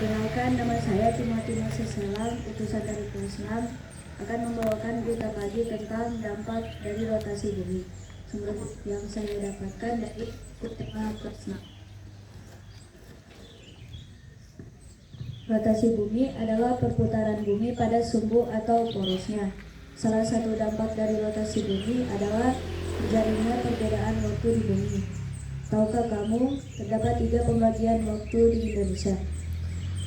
Perkenalkan, nama saya Timotius Seselam, utusan dari kelas 6, akan membawakan berita pagi tentang dampak dari rotasi bumi. Sumber yang saya dapatkan dari tema kelas 6. Rotasi bumi adalah perputaran bumi pada sumbu atau porosnya. Salah satu dampak dari rotasi bumi adalah terjadinya perbedaan waktu di bumi. Tahukah kamu, terdapat 3 pembagian waktu di Indonesia.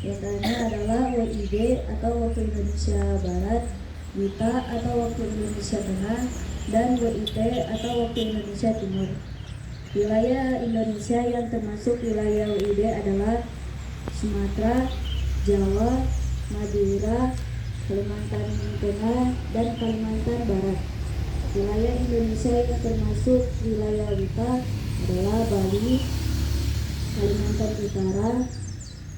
Yang lainnya adalah WIB atau waktu Indonesia Barat, WITA atau waktu Indonesia Tengah, dan WIT atau waktu Indonesia Timur. Wilayah Indonesia yang termasuk wilayah WIB adalah Sumatera, Jawa, Madura, Kalimantan Tengah, dan Kalimantan Barat. Wilayah Indonesia yang termasuk wilayah WITA adalah Bali, Kalimantan Utara,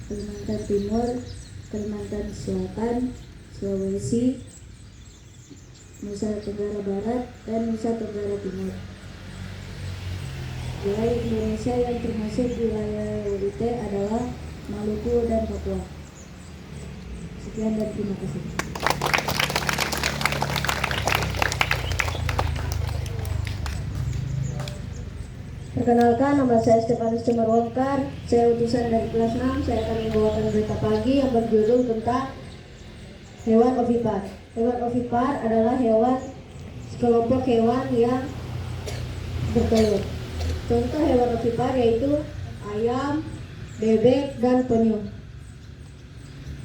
Kalimantan Timur, Kalimantan Selatan, Sulawesi, Nusa Tenggara Barat, dan Nusa Tenggara Timur. Wilayah Indonesia yang termasuk wilayah WIT adalah Maluku dan Papua. Sekian dan terima kasih. Perkenalkan, nama saya Stefanus Cemerwongkar, saya utusan dari kelas 6. Saya akan membawakan berita pagi yang berjudul tentang hewan ovipar. Hewan ovipar adalah sekelompok hewan yang bertelur. Contoh hewan ovipar yaitu ayam, bebek, dan penyu.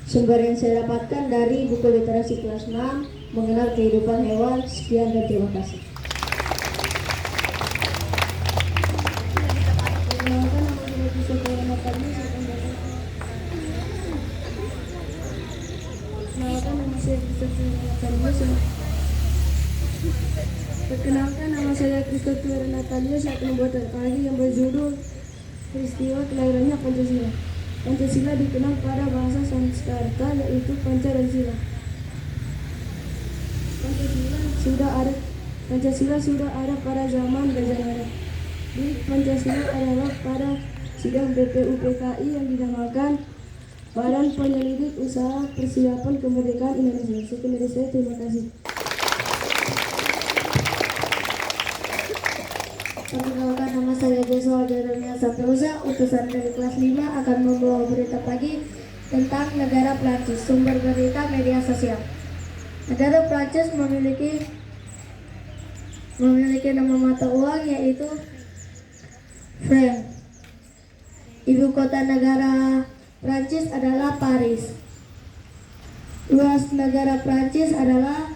Sumber yang saya dapatkan dari buku literasi kelas 6 mengenal kehidupan hewan. Sekian dan terima kasih. Perkenalkan, nama saya Christopher Natalius. Saya akan membuat pagi yang berjudul peristiwa kelahirannya Pancasila. Pancasila dikenal pada bahasa Sanskerta yaitu Panca dan Sila. Pancasila sudah ada pada zaman Gajah Mada. Di Pancasila adalah pada sidang BPUPKI yang dinamakan Badan Penyelidik Usaha Persiapan Kemerdekaan Indonesia. Sekian dari saya, terima kasih. Perkenalkan, nama saya Joshua Jeremia Sapiusa, utusan dari kelas 5, akan membawa berita pagi tentang negara Prancis. Sumber berita media sosial. Negara Prancis memiliki nama mata uang yaitu franc. Ibu kota negara Prancis adalah Paris. Luas negara Prancis adalah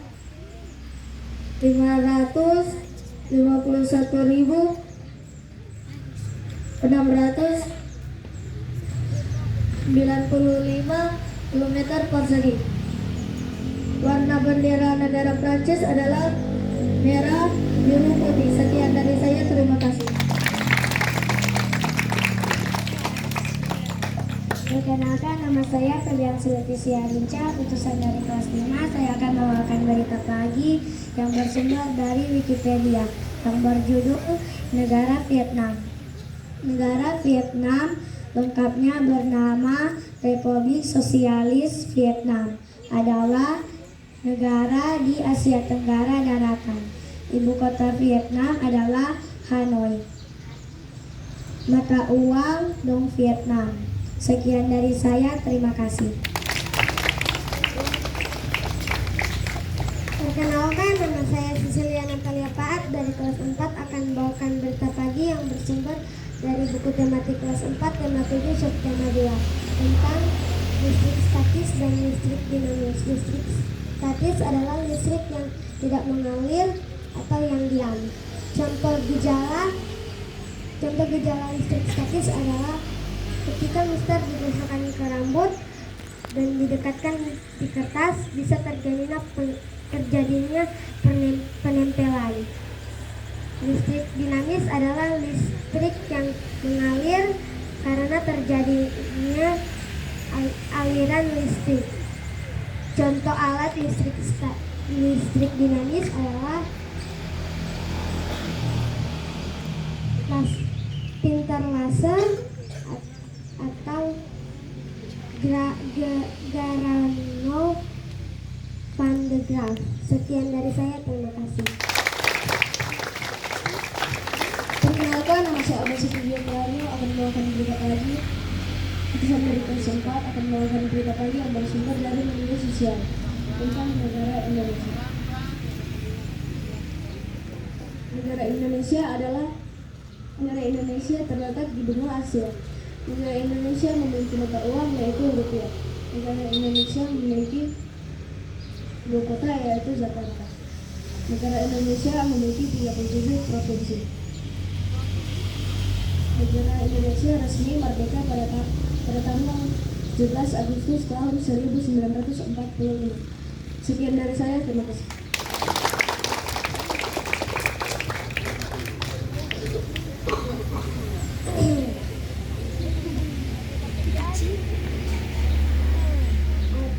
551.695 km persegi. Warna bendera negara Prancis adalah merah, biru, putih. Sekian dari saya, terima kasih. Perkenalkan, nama saya Felian Sultisia Rinca, utusan dari kelas 5. Saya akan membawakan berita pagi yang bersumber dari Wikipedia yang berjudul Negara Vietnam. Negara Vietnam lengkapnya bernama Republik Sosialis Vietnam, adalah negara di Asia Tenggara daratan. Ibu kota Vietnam adalah Hanoi. Mata uang Dong Vietnam. Sekian dari saya, terima kasih. Perkenalkan, nama saya Cecilia Natalia Paat dari kelas 4 akan membawakan berita pagi yang bersumber dari buku tematik kelas 4 tema 7 subtema 2 tentang listrik statis dan listrik dinamis. Listrik statis adalah listrik yang tidak mengalir atau yang diam. Contoh gejala listrik statis adalah ketika mister dipasangkan ke rambut dan didekatkan di kertas, bisa terjadinya penempelan. Listrik dinamis adalah listrik yang mengalir karena terjadinya aliran listrik. Contoh alat listrik dinamis adalah printer laser atau Afrika. Sekian dari saya, terima kasih. Perkenalkan, nama saya Abang Siti Prahio akan membawakan berita pagi. Utusan dari kelas 4 akan membawakan berita pagi yang bersumber dari media sosial tentang negara Indonesia. Negara Indonesia terletak di benua Asia. Negara Indonesia memiliki mata uang yaitu rupiah. Negara Indonesia memiliki ibu kota yaitu Jakarta. Negara Indonesia memiliki 37 provinsi. Negara Indonesia resmi merdeka pada tanggal 17 Agustus tahun 1945. Sekian dari saya, terima kasih.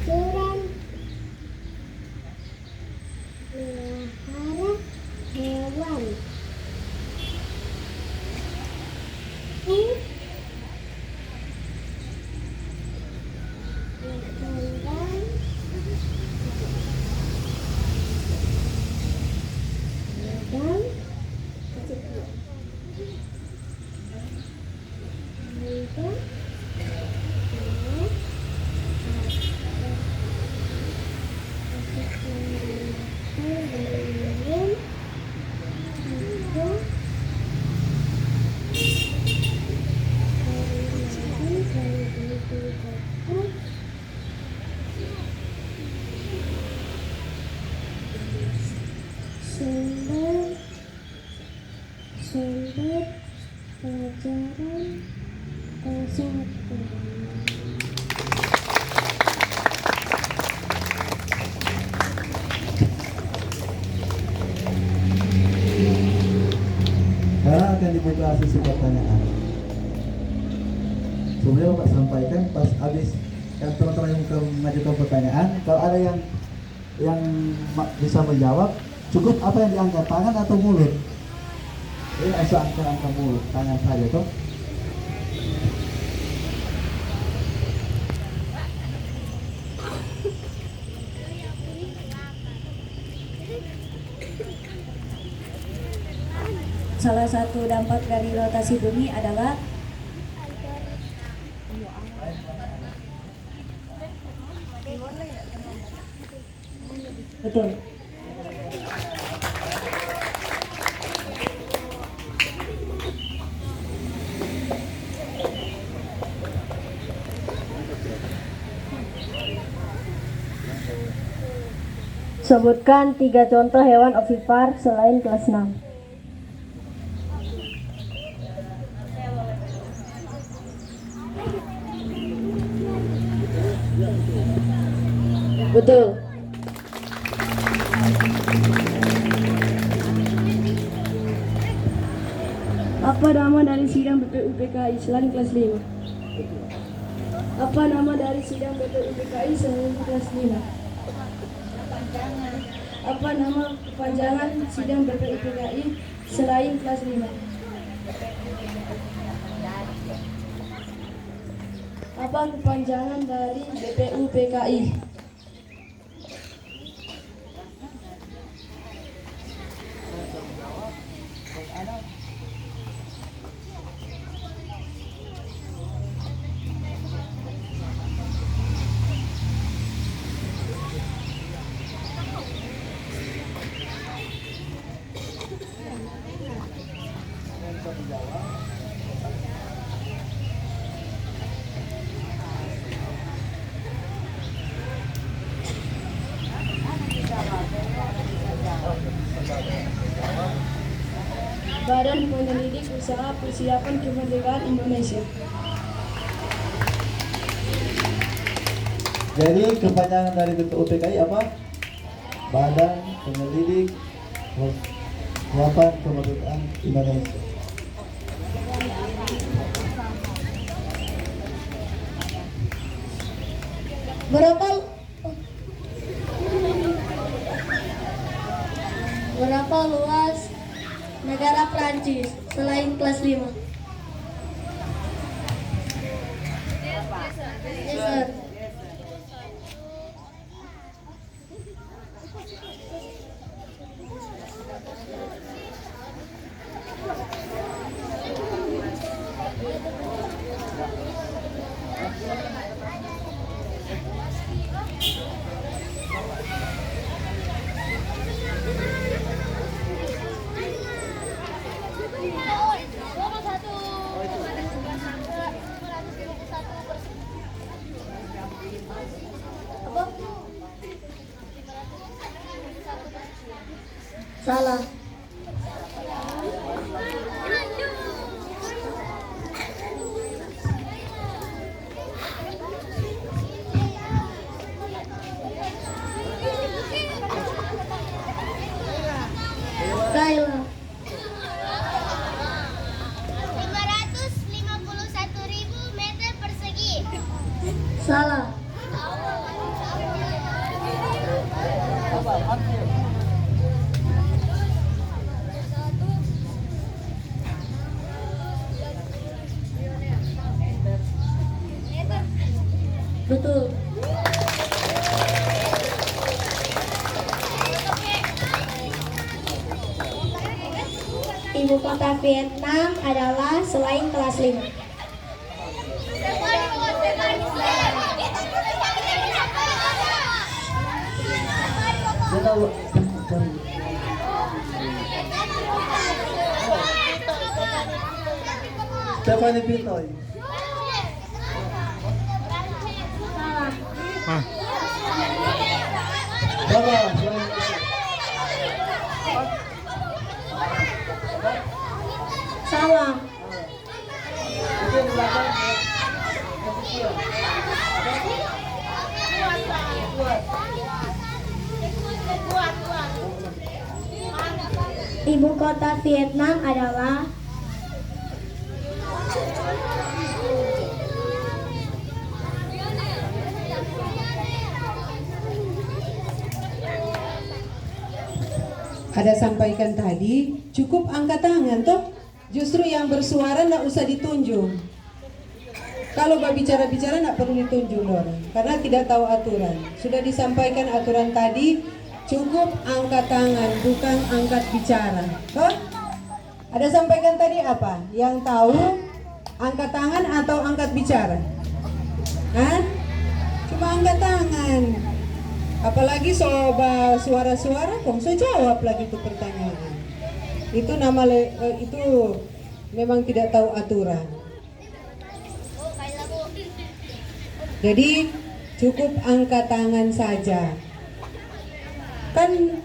Aturan melihara hewan. Sumber pelajaran kesehatan. Sekarang akan dibuka sesi pertanyaan. Sebelumnya Bapak sampaikan pas habis yang teman-teman yang mengajukan pertanyaan, kalau ada yang bisa menjawab, cukup apa yang diangkat, tangan atau mulut? Ini asal angka mulut, tangan saja toh. Salah satu dampak dari rotasi bumi adalah betul. Sebutkan 3 contoh hewan ovipar selain kelas 6. Betul. Apa nama dari sidang BPUPKI selain kelas 5? Apa nama dari sidang BPUPKI selain kelas 5? Apa nama kepanjangan sidang BPUPKI selain kelas 5? Apa kepanjangan dari BPUPKI? Badan Penyelidik Usaha Persiapan Kemerdekaan Indonesia. Jadi kepanjangan dari BPUPKI apa? Badan Penyelidik Persiapan Kemerdekaan Indonesia. Berapa luas negara Prancis selain kelas 5? Yes, sir. Salah. Kayla. 551.000 meter persegi. Salah. Betul. Ibu kota Vietnam adalah selain kelas 5. Dia tahu. Stephanie Pitoy. Salah. Salah. Itu yang belakang. Ibu kota Vietnam adalah ada sampaikan tadi, cukup angkat tangan toh. Justru yang bersuara nggak usah ditunjuk. Kalau bicara-bicara nggak perlu ditunjuk Lor, karena tidak tahu aturan. Sudah disampaikan aturan tadi, cukup angkat tangan, bukan angkat bicara. Toh? Ada sampaikan tadi apa? Yang tahu angkat tangan atau angkat bicara? Hah? Cuma angkat tangan. Apalagi soal suara-suara, kok saya jawab lagi itu pertanyaan. Itu itu memang tidak tahu aturan. Jadi cukup angkat tangan saja. Kan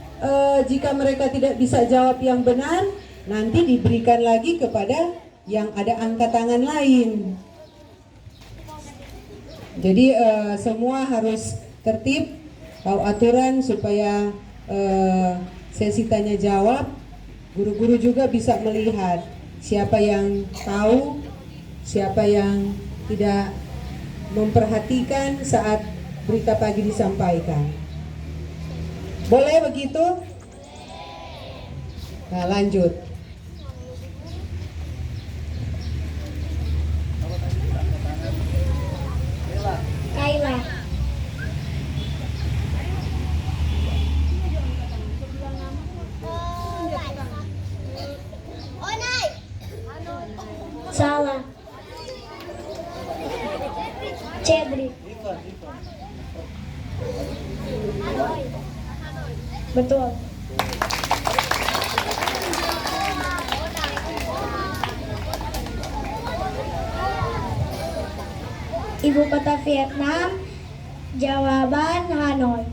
jika mereka tidak bisa jawab yang benar, nanti diberikan lagi kepada yang ada angkat tangan lain. Jadi semua harus tertib, tahu aturan supaya sesi tanya jawab, guru-guru juga bisa melihat siapa yang tahu, siapa yang tidak memperhatikan saat berita pagi disampaikan. Boleh begitu? Nah, lanjut. Kayla. Salah. Cedri. Betul. Ibu kota Vietnam, jawaban Hanoi.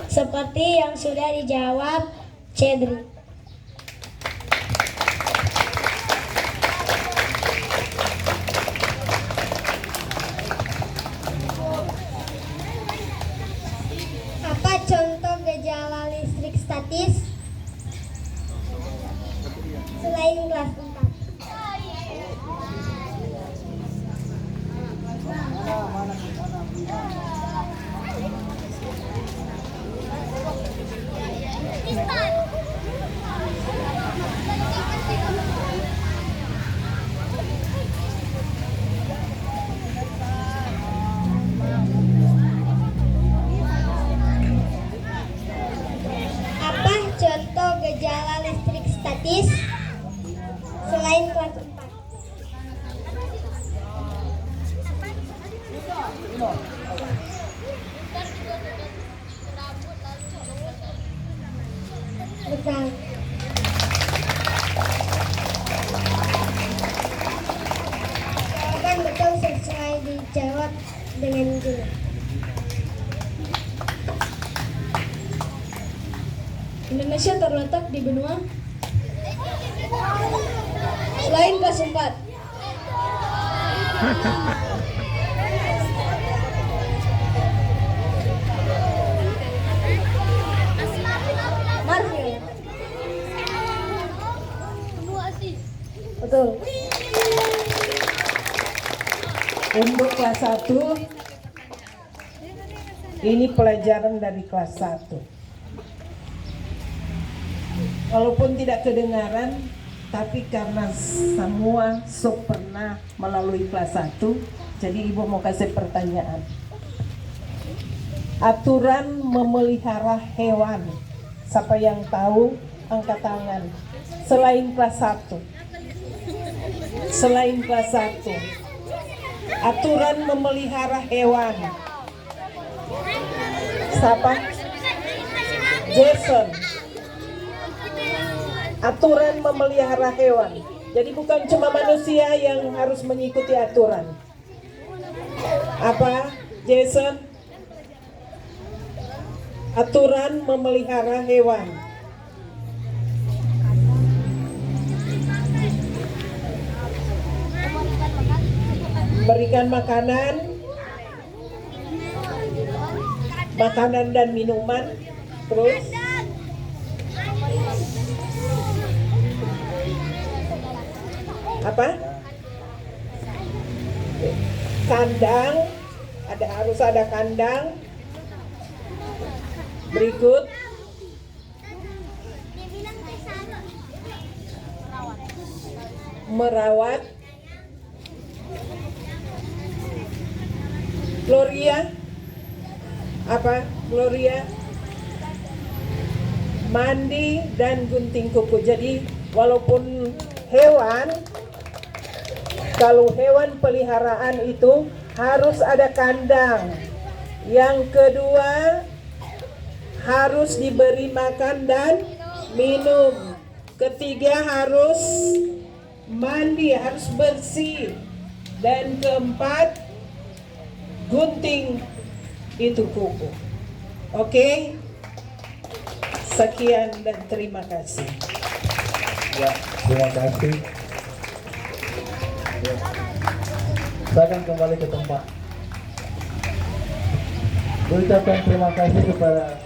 Seperti yang sudah dijawab Cedri. Apa contoh gejala listrik statis selain kelas 4? Apa contoh gejala listrik statis selain kelas 4? Betul. Jawaban betul sesuai dijawab dengan guna. di benua selain kelas 4. Marfil. Betul. Untuk kelas 1, ini pelajaran dari kelas 1. Walaupun tidak kedengaran, tapi karena semua pernah melalui kelas 1, jadi ibu mau kasih pertanyaan. Aturan memelihara hewan. Siapa yang tahu, angkat tangan. Selain kelas 1. Selain kelas 1. Aturan memelihara hewan. Siapa? Jason. Aturan memelihara hewan. Jadi bukan cuma manusia yang harus mengikuti aturan. Apa, Jason? Aturan memelihara hewan. Berikan makanan dan minuman. Terus apa? Kandang, harus ada kandang. Berikut merawat. Gloria, apa? Gloria, mandi dan gunting kuku. Jadi walaupun hewan, kalau hewan peliharaan itu harus ada kandang. Yang kedua, harus diberi makan dan minum. Ketiga, harus mandi, harus bersih. Dan keempat, gunting itu kuku. Oke? Sekian dan terima kasih. Ya, terima kasih. Ya. Saya akan kembali ke tempat. Ucapkan terima kasih kepada